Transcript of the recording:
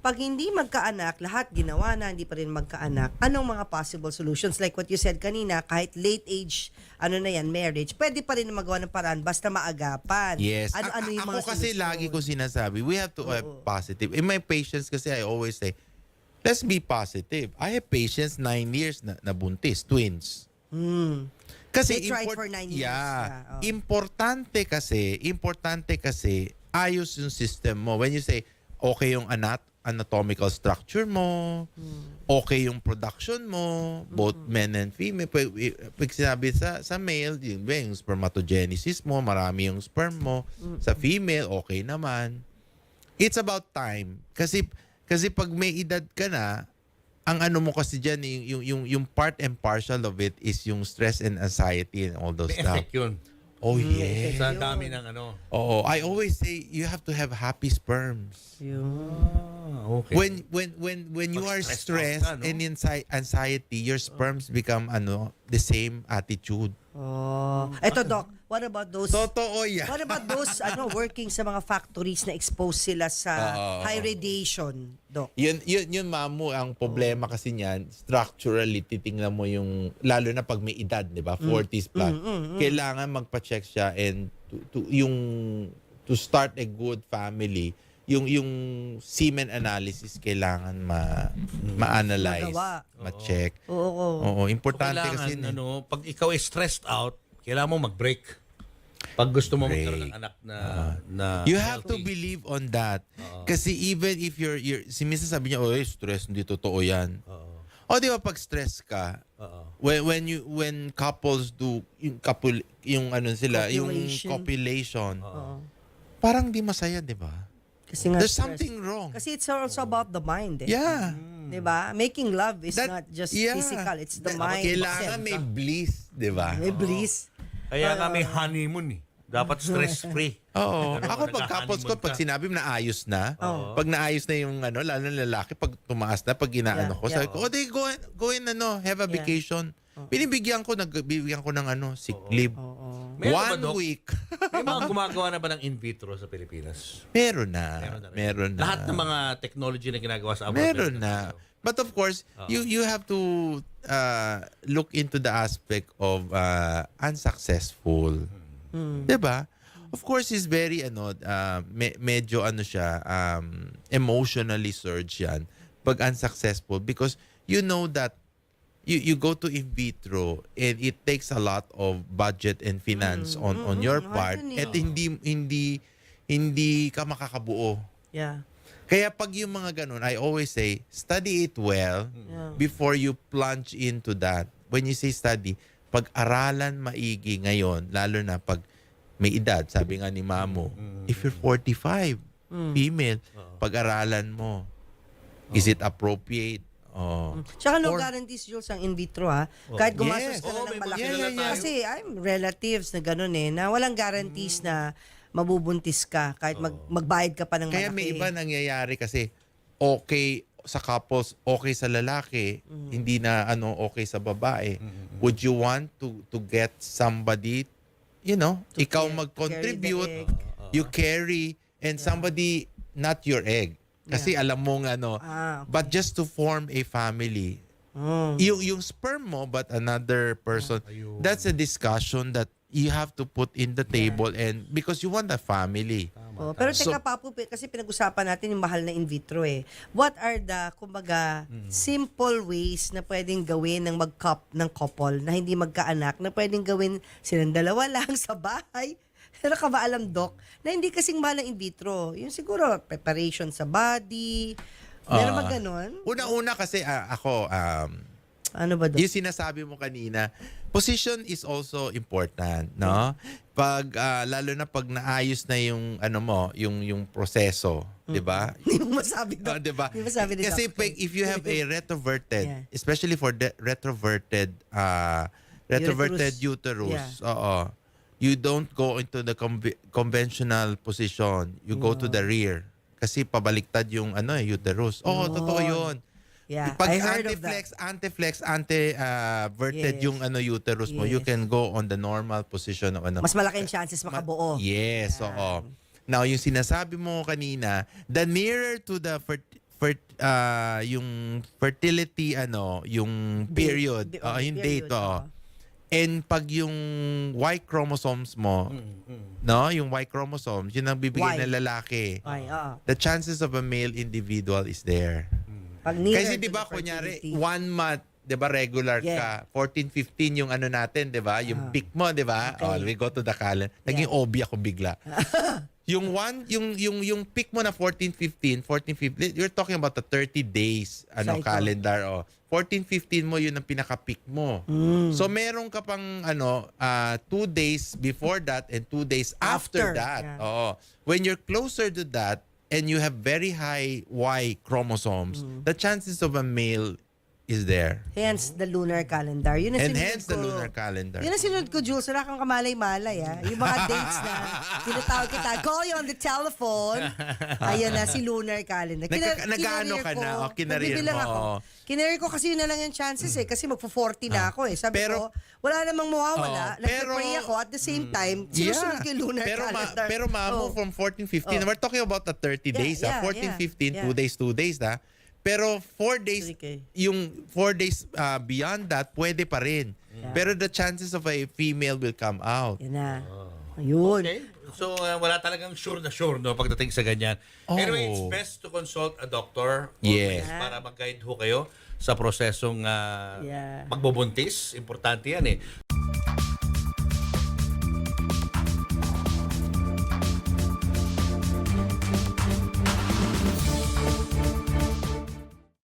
pag hindi magkaanak, lahat ginawa na, hindi pa rin magkaanak, anong mga possible solutions? Like what you said kanina, kahit late age, marriage, pwede pa rin magawa ng paraan basta maagapan. Yes. Ano yung mga Ako kasi solusyon? lagi ko sinasabi, we have to have positive. In my patients kasi I always say, let's be positive. I have patients 9 years na buntis, twins. Kasi They tried for 9 years. Yeah. Importante kasi ayos yung system mo. When you say okay yung anatomical structure mo, okay yung production mo, both men and female. Pag sinabi sa male, yung spermatogenesis mo, marami yung sperm mo. Sa female, okay naman. It's about time. Kasi pag may edad ka na, ang ano mo kasi dyan, yung part and parcel of it is yung stress and anxiety and all those May stuff. effect yun. Oh, yeah. Sa dami ng ano. Oo. I always say, you have to have happy sperms. Okay. When you are stressed stressed out ka, no? and anxiety, your sperms become the same attitude. Eto, Doc, what about those... Totoo yan. What about those working sa mga factories na exposed sila sa high radiation, Doc? Yun mamu, ang problema kasi niyan, structurally, titingnan mo yung, lalo na pag may edad, di ba? 40s plus. Kailangan magpa-check siya and to start a good family, yung semen analysis kailangan ma-analyze, Magawa. ma-check. Oo. Oo, importante Kailangan, kasi pag ikaw ay stressed out, kailangan mo mag-break. Pag gusto mo Break. magkaroon ng anak na you have to healthy. believe on that. Kasi even if si Mrs. sabi niya, stress, hindi totoo yan. O di ba pag stress ka, when couples do yung ano sila, yung copulation, parang di masaya, di ba? Kasi nga There's stress. something wrong. Kasi it's also about the mind. Yeah. Diba? Making love is That- not just yeah. physical, it's the mind. Kailangan may bliss, di ba? May bliss. Kaya nga may honeymoon eh. Dapat stress-free. Oo. Ano, Ako pag couples ko, nagka-honeymoon pag ka. sinabi mo na ayos na, pag naayos na yung lalo na lalaki, pag tumaas na, pag inaano ko, sabi ko, go in, have a vacation. Nagbibigyan ko ng sick leave. Meron ba, 1 Doc? week. May mga gumagawa na ba ng in vitro sa Pilipinas? Meron na. Lahat ng mga technology na ginagawa sa abroad. Meron na. But of course, you have to look into the aspect of unsuccessful. Diba? Of course, is very medyo siya emotionally surged yan pag unsuccessful because you know that you go to in vitro and it takes a lot of budget and finance on your part at hindi ka makakabuo. Yeah. Kaya pag yung mga ganun, I always say, study it well before you plunge into that. When you say study, pag-aralan maigi ngayon, lalo na pag may edad, sabi nga ni Mamo, if you're 45, female, pag-aralan mo. Is it appropriate? Tsaka no guarantees, Jules, ang in vitro Kahit gumastos ka na ng may malaki. makilala tayo. Kasi I'm relatives na gano'n na walang guarantees na mabubuntis ka kahit magbayad ka pa ng Kaya malaki. may iba nangyayari kasi okay sa couples, okay sa lalaki, hindi na okay sa babae. Would you want to get somebody, ikaw mag-contribute, you carry, and somebody not your egg. Kasi alam mo okay. but just to form a family. Yung sperm mo but another person, that's a discussion that you have to put in the table and because you want a family. Pero teka, Papu, kasi pinag-usapan natin yung mahal na in vitro What are the, kumbaga, simple ways na pwedeng gawin ng ng couple na hindi magkaanak, na pwedeng gawin silang dalawa lang sa bahay? Pero ka ba alam, Doc, na hindi kasing mahal na in vitro? Yung siguro, preparation sa body. Meron ba ganun? Una-una kasi ako, Ano ba, Doc? yung sinasabi mo kanina, position is also important, no? Pag lalo na pag naayos na yung yung proseso, 'di ba? Hindi mo masabi, Doc. 'Di ba? Hindi mo masabi, Doc. Kasi if you have a retroverted, Yeah. especially for the retroverted uterus, you don't go into the conventional position. You go to the rear. Kasi pabaliktad yung uterus. Totoo 'yun. Yeah, Pag I heard of that. anti-verted Yes. yung uterus mo, you Yes. can go on the normal position of Mas malaki yung chances makabuo. Yes, oo. Now, yung sinasabi mo kanina, the nearer to the yung fertility yung period, yung date, and pag yung Y chromosomes mo, no, yung Y chromosomes, yun ang bibigay Y. ng lalaki. Ay, The chances of a male individual is there. Pag nearer Kasi to 'di ba the kunyari fertility. 1 month, 'di ba regular Yeah. ka, 14 15 yung ano natin, 'di ba? Yung peak mo, 'di ba? Okay. Oh, we go to the calendar. Naging OB ako bigla. yung peak mo na 14 15, you're talking about the 30 days Cycle. calendar 14 15 mo yun ang pinaka-peak mo. So meron ka pang 2 days before that and 2 days after After, that. yeah. Oo. When you're closer to that and you have very high Y chromosomes, the chances of a male is there. Hence the lunar calendar. Yun ang And sinunod hence ko. the lunar calendar. Yun ang sinunod ko, Jules. Wala kang kamalay-malay, Yung mga dates na tinatawag kita. Call you on the telephone. Ayun na, si lunar calendar. Nag-ano ka na? O, kinareer nagbibilang mo. ako. Kinareer ko kasi yun na lang yung chances kasi magpo-40 na ako Sabi ko, wala namang mawawala. Nagpe-pray ako at the same time, sinusunod ko yung lunar calendar. Pero maamo from 14, 15, we're talking about the 30 days. 14, 15, 2 days, 2 days. Pero 4 days, Okay. yung 4 days beyond that, pwede pa rin. Pero the chances of a female will come out. Yan na. Ayun. Okay. So, wala talagang sure na sure no, pagdating sa ganyan. Oh. Anyway, it's best to consult a doctor Yes. para mag-guide ho kayo sa prosesong Yeah. pagbubuntis. Importante yan